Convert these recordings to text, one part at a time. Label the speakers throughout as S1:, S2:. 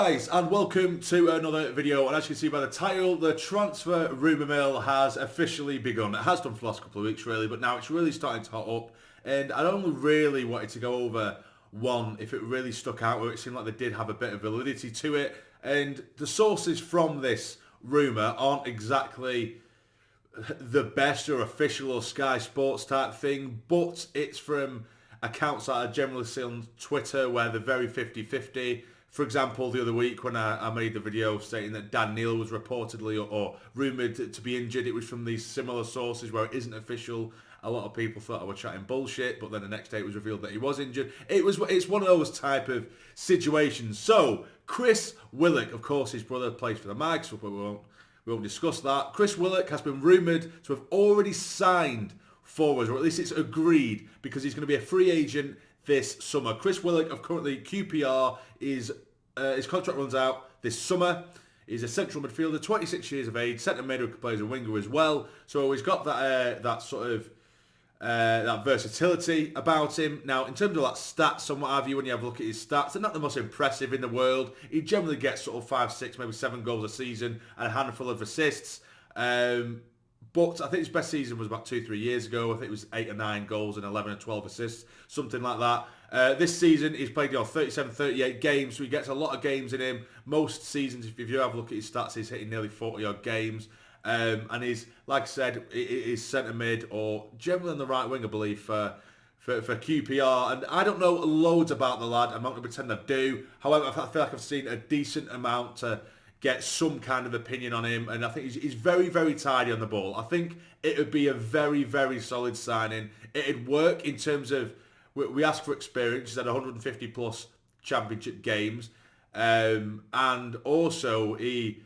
S1: guys, and welcome to another video. And as you can see by the title, the transfer rumour mill has officially begun. It has done for the last couple of weeks really, but now it's really starting to hot up. And I only really wanted to go over one if it really stuck out, where it seemed like they did have a bit of validity to it. And the sources from this rumour aren't exactly the best or official or Sky Sports type thing, but it's from accounts that I generally see on Twitter where they're very 50-50. For example, the other week when I made the video stating that Dhannoo was reportedly or rumoured to be injured, it was from these similar sources where it isn't official. A lot of people thought I was chatting bullshit, but then the next day it was revealed that he was injured. It's one of those type of situations. So, Chris Willock, of course, his brother plays for the Mags, but we won't discuss that. Chris Willock has been rumoured to have already signed for us, or at least it's agreed, because he's going to be a free agent this summer. Chris Willock of currently QPR his contract runs out this summer. He's a central midfielder, 26 years of age, centre mid who plays a winger as well. So he's got that sort of that versatility about him. Now, in terms of like stats and what have you, when you have a look at his stats, they're not the most impressive in the world. He generally gets sort of 5, 6, maybe 7 goals a season and a handful of assists. But I think his best season was about 2-3 years ago. I think it was 8 or 9 goals and 11 or 12 assists, something like that. This season, he's played 37, 38 games, so he gets a lot of games in him. Most seasons, if you have a look at his stats, he's hitting nearly 40-odd games. And he's, like I said, he's centre mid or generally on the right wing, I believe, for QPR. And I don't know loads about the lad. I'm not going to pretend I do. However, I feel like I've seen a decent amount to get some kind of opinion on him, and I think he's very, very tidy on the ball. I think it would be a very, very solid signing. It'd work in terms of, we ask for experience. He's had 150 plus championship games, and also he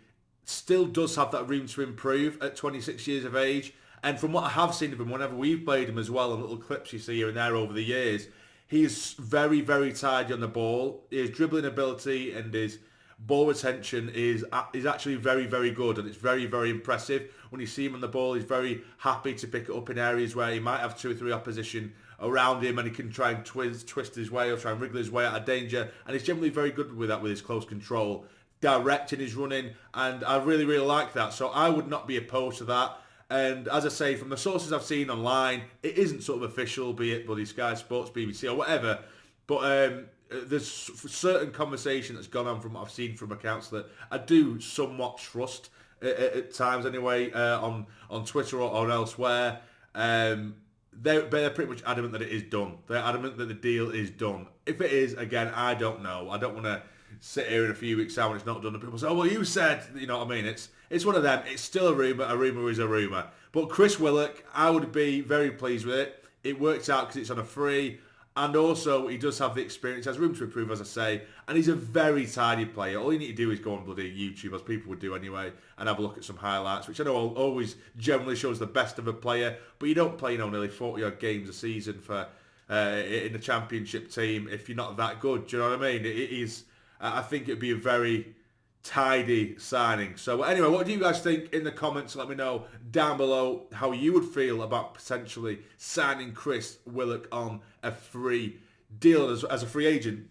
S1: still does have that room to improve at 26 years of age. And from what I have seen of him, whenever we've played him as well, and little clips you see here and there over the years, he is very, very tidy on the ball. His dribbling ability and his ball retention is actually very, very good, and it's very, very impressive. When you see him on the ball, he's very happy to pick it up in areas where he might have 2 or 3 opposition around him, and he can try and twist his way or try and wriggle his way out of danger, and he's generally very good with that, with his close control, direct in his running, and I really, really like that. So I would not be opposed to that. And as I say, from the sources I've seen online, it isn't sort of official, be it bloody Sky Sports, BBC or whatever, but there's certain conversation that's gone on from what I've seen from accounts that I do somewhat trust at times anyway, on Twitter or elsewhere. They're pretty much adamant that it is done. They're adamant that the deal is done. If it is, again, I don't know. I don't want to sit here in a few weeks' time when it's not done and people say, oh, well, you said, you know what I mean? It's one of them. It's still a rumour. A rumour is a rumour. But Chris Willock, I would be very pleased with it. It works out because it's on a free. And also, he does have the experience, has room to improve, as I say, and he's a very tidy player. All you need to do is go on bloody YouTube, as people would do anyway, and have a look at some highlights, which I know always generally shows the best of a player, but you don't play, nearly 40-odd games a season for in the championship team if you're not that good. Do you know what I mean? It is. I think it'd be a very tidy signing. So anyway, what do you guys think in the comments? Let me know down below how you would feel about potentially signing Chris Willock on a free deal as a free agent.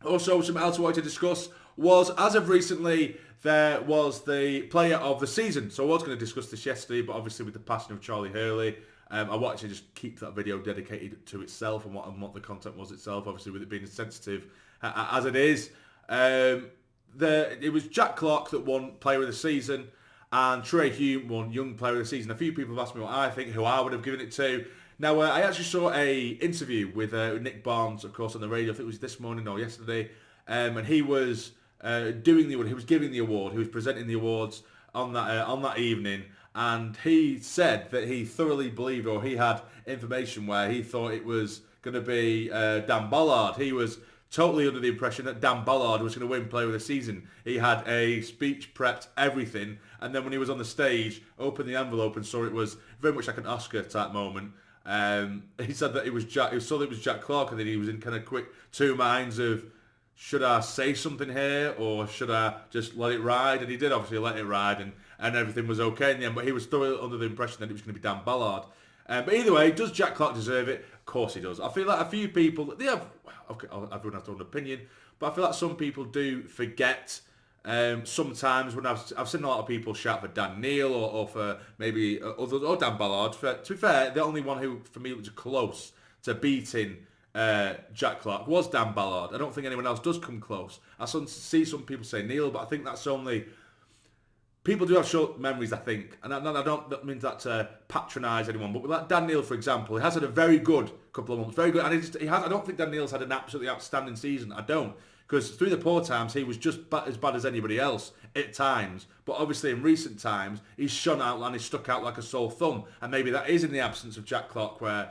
S1: Also, something else I wanted to discuss was, as of recently, there was the player of the season. So I was going to discuss this yesterday, but obviously with the passing of Charlie Hurley, I wanted to just keep that video dedicated to itself and what the content was itself, obviously with it being as sensitive as it is. It was Jack Clark that won Player of the Season, and Trey Hume won Young Player of the Season. A few people have asked me what I think, who I would have given it to. Now, I actually saw a interview with Nick Barnes, of course, on the radio. I think it was this morning or yesterday, and he was doing the award. He was giving the award. He was presenting the awards on that evening, and he said that he thoroughly believed, or he had information where he thought it was going to be Dan Ballard. He was totally under the impression that Dan Ballard was going to win Player of the Season. He had a speech prepped, everything, and then when he was on the stage, opened the envelope and saw it was very much like an Oscar type moment. He said that it was Jack. He saw that it was Jack Clark, and then he was in kind of quick 2 minds of, should I say something here or should I just let it ride? And he did obviously let it ride, and everything was okay in the end. But he was thoroughly under the impression that it was going to be Dan Ballard. But either way, does Jack Clark deserve it? Of course he does. I feel like a few people, they have, okay, everyone has their own opinion, but I feel like some people do forget sometimes when I've seen a lot of people shout for Dan Neil or for maybe others, or Dan Ballard. To be fair, the only one who, for me, was close to beating Jack Clark was Dan Ballard. I don't think anyone else does come close. I see some people say Neil, but I think that's only... People do have short memories, I think, and I don't mean that to patronise anyone, but with like Dan Neil, for example, he has had a very good couple of months, very good, and he has. I don't think Dan Neil's had an absolutely outstanding season. I don't, because through the poor times he was just as bad as anybody else at times. But obviously in recent times he's shone out and he's stuck out like a sore thumb, and maybe that is in the absence of Jack Clark, where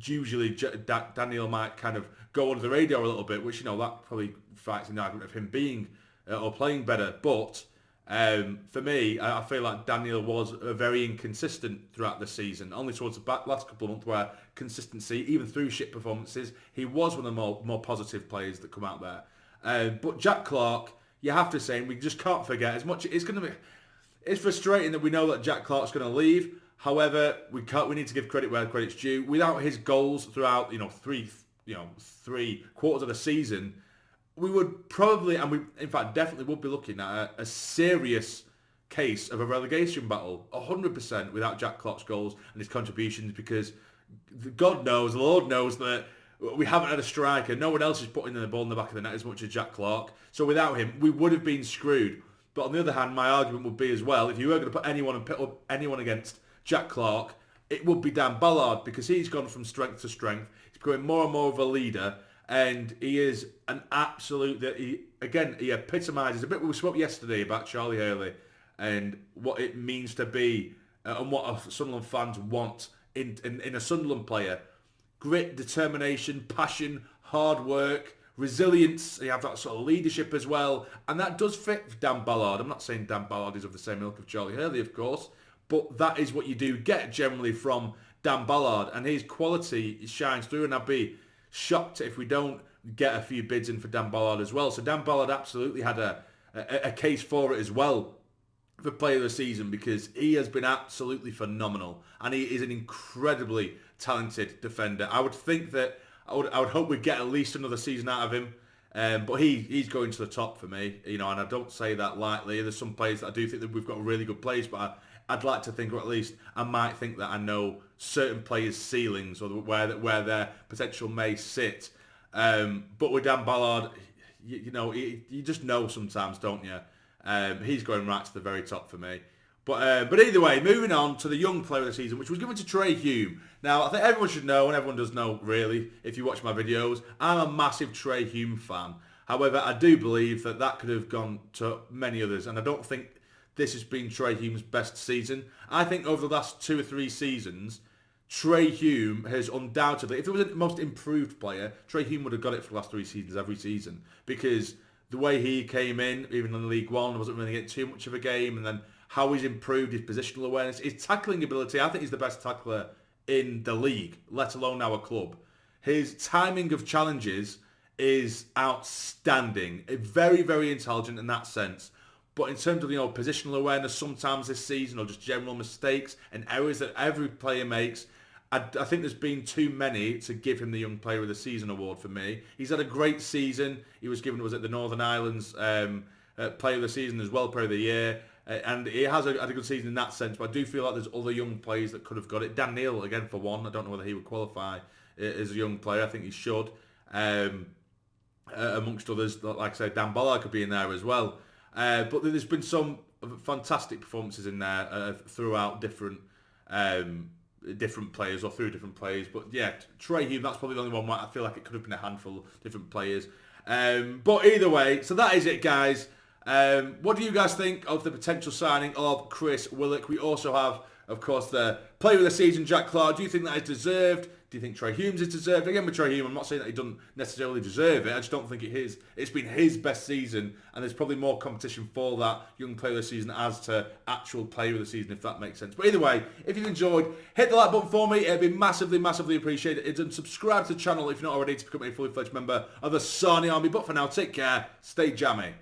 S1: usually Dan Neil might kind of go under the radar a little bit, which that probably fights in the argument of him being or playing better, but. For me, I feel like Daniel was very inconsistent throughout the season. Only towards the last couple of months where consistency, even through shit performances, he was one of the more positive players that come out there. But Jack Clark, you have to say, and we just can't forget, as much it's going to be, it's frustrating that we know that Jack Clark's going to leave. However, we need to give credit where credit's due. Without his goals throughout, three quarters of the season, we would probably, and we in fact definitely would be looking at a serious case of a relegation battle, 100% without Jack Clark's goals and his contributions, because God knows, the Lord knows that we haven't had a striker. No one else is putting the ball in the back of the net as much as Jack Clark. So without him, we would have been screwed. But on the other hand, my argument would be as well, if you were going to put anyone against Jack Clark, it would be Dan Ballard, because he's gone from strength to strength. He's becoming more and more of a leader. And he is an absolute, he epitomises a bit. We spoke yesterday about Charlie Hurley and what it means to be and what Sunderland fans want in a Sunderland player. Grit, determination, passion, hard work, resilience. You have that sort of leadership as well. And that does fit Dan Ballard. I'm not saying Dan Ballard is of the same ilk of Charlie Hurley, of course, but that is what you do get generally from Dan Ballard. And his quality shines through, and I'd be shocked if we don't get a few bids in for Dan Ballard as well. So Dan Ballard absolutely had a case for it as well for player of the season, because he has been absolutely phenomenal and he is an incredibly talented defender. I would think that I would hope we'd get at least another season out of him, but he's going to the top for me, and I don't say that lightly. There's some players that I do think that we've got really good players, but I'd like to think, or at least I might think, that I know certain players' ceilings or where their potential may sit. But with Dan Ballard, you just know sometimes, don't you? He's going right to the very top for me. But either way, moving on to the young player of the season, which was given to Trey Hume. Now, I think everyone should know, and everyone does know, really, if you watch my videos, I'm a massive Trey Hume fan. However, I do believe that could have gone to many others, and I don't think this has been Trey Hume's best season. I think over the last 2 or 3 seasons, Trey Hume has undoubtedly, if it was a most improved player, Trey Hume would have got it for the last 3 seasons every season, because the way he came in, even in League One, wasn't really getting too much of a game, and then how he's improved his positional awareness, his tackling ability. I think he's the best tackler in the league, let alone our club. His timing of challenges is outstanding. Very, very intelligent in that sense. But in terms of, positional awareness sometimes this season, or just general mistakes and errors that every player makes, I think there's been too many to give him the Young Player of the Season award for me. He's had a great season. He was given, was it the Northern Islands Player of the Season as well, Player of the Year. And he has had a good season in that sense, but I do feel like there's other young players that could have got it. Dan Neil, again, for one. I don't know whether he would qualify as a young player. I think he should. Amongst others, like I said, Dan Ballard could be in there as well. But there's been some fantastic performances in there throughout different players or through different players. But yeah, Trey Hume, that's probably the only one where I feel like it could have been a handful of different players. But either way, so that is it, guys. What do you guys think of the potential signing of Chris Willock? We also have, of course, the Player of the Season, Jack Clark. Do you think that is deserved? Do you think Trey Hume's is deserved? Again, with Trey Hume, I'm not saying that he doesn't necessarily deserve it. I just don't think it's been his best season, and there's probably more competition for that Young Player of the Season as to actual Player of the Season, if that makes sense. But either way, if you've enjoyed, hit the like button for me. It'd be massively, massively appreciated. And subscribe to the channel if you're not already to become a fully fledged member of the SUNDERLAND Army. But for now, take care, stay jammy.